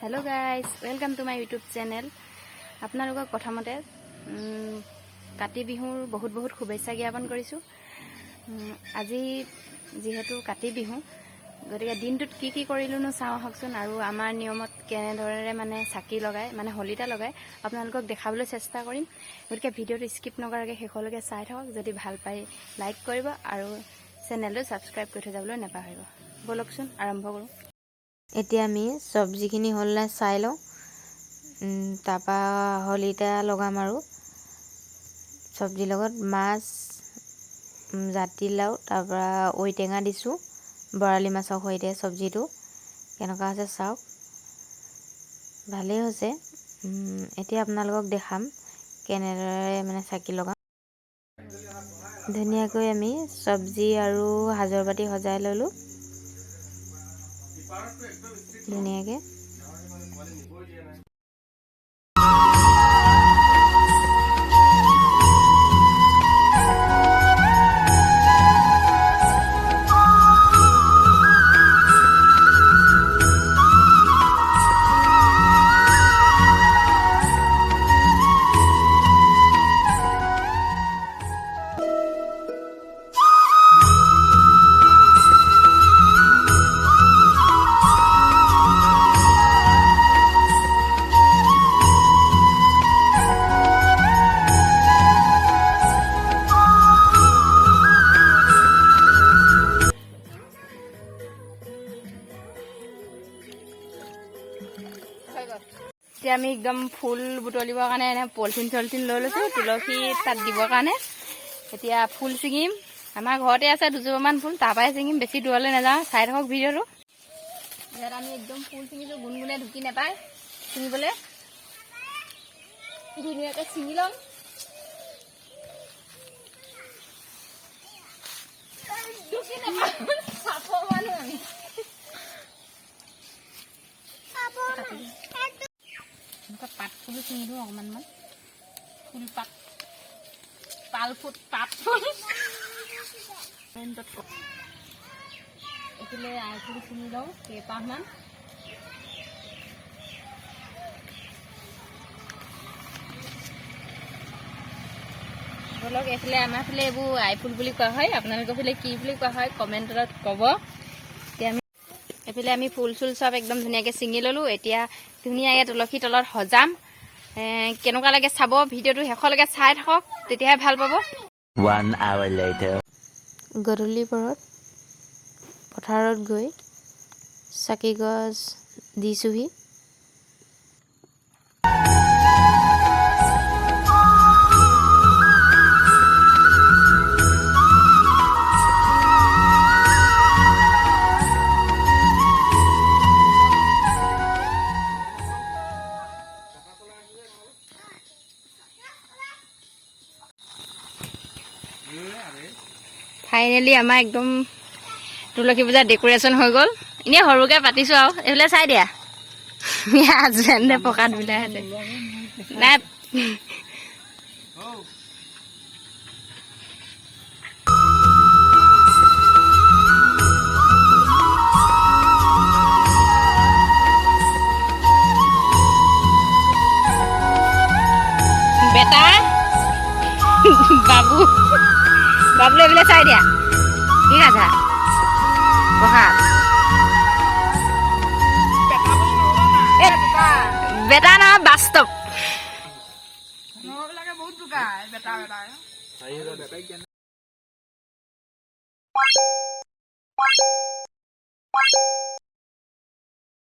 Hello guys welcome to my YouTube channel आपनालोকক प्रथमते काति बिहुर बहुत बहुत शुभेच्छा ज्ञापन करिछु। আজি जेहेतु काति बिहु गतिके दिनटुत की करिलुनो चाও हकसुन आरु आमार नियमत केनेदरे माने साकी लगाय माने हलिता लगाय आपनालोকক देखाबले चेष्टा करिम। गतिके भिडिओটো स्किप नकराके शेषলৈকে চাই থাকক। যদি ভাল পাই লাইক কৰিব আৰু চেনেলটো সাবস্ক্ৰাইব কৰি থৈ যাবলৈ নাপাহৰিব। বলকচোন আৰম্ভ কৰো। এতিয়া আমি সবজিখিনি হল না চাই লওঁ তাপা হলিতা লগাম আৰু সবজি লগত মাছ জাতিলাও তাপা ঐটেঙা দিছো বৰালি মাছৰ সৈতে সবজিটো কেনেকুৱা আছে চাওক ভালেই হৈছে। এতিয়া আপোনালোকক দেখাম কেনেদৰে মানে চাকি লগাম। ধুনীয়াকৈ আমি সবজি আৰু হাজৰ বাটি সজাই ললো ধুনীয়াকে। এতিয়া আমি একদম ফুল বুটলিবৰ কাৰণে এনে পলিথিন লৈ লৈছো তুলসী তাত দিবৰ কাৰণে। এতিয়া ফুল ছিঙিম। আমাৰ ঘৰতে আছে দুজোপামান ফুল তাৰপৰাই ছিঙিম, বেছি দূৰলৈ নাযাওঁ। চাই থাকক ভিডিঅ'টো। ইয়াত আমি একদম ফুল ছিঙিছো, গুণগুণে ঢুকি নাপায় ছিঙিবলৈ। ধুনীয়াকৈ ছিঙি ল'ম। ঢুকি নাপায় চাপৰ মানুহ আমি। পাত ফুলো ছিঙি দিওঁ অকণমান ফুল পাত পাল ফুট পাত ফুল এইফালে আই ফুল ছিঙি লওঁ কেইপাহমান। বলক এইফালে আমাৰ ফালে এইবোৰ আই ফুল বুলি কোৱা হয়, আপোনালোকৰ ফালে কি বুলি কোৱা হয় কমেণ্টত ক'ব। এতিয়া আমি এইফালে আমি ফুল চুল চব একদম ধুনীয়াকৈ ছিঙি ল'লোঁ। এতিয়া ধুনীয়াকৈ তুলসী তলত সজাম। কেনেকুৱা লাগে চাব, ভিডিঅ'টো শেষলৈকে চাই থাকক, তেতিয়াহে ভাল পাব। 1 hour later গধূলি পৰত পথাৰত গৈ চাকি গছ দিছোহি। ফাইনেলি আমাৰ একদম তুলসী পূজাৰ ডেক'ৰেশ্যন হৈ গ'ল। এনেই সৰুকৈ পাতিছোঁ আৰু এইফালে চাই দিয়া হাজবেণ্ডে পকাত বিলাই আছে নাই। বেটা বাবু বাবুলে এইফালে চাই দিয়া কি কথা পকাত বেটা নহয় বাস্তৱ।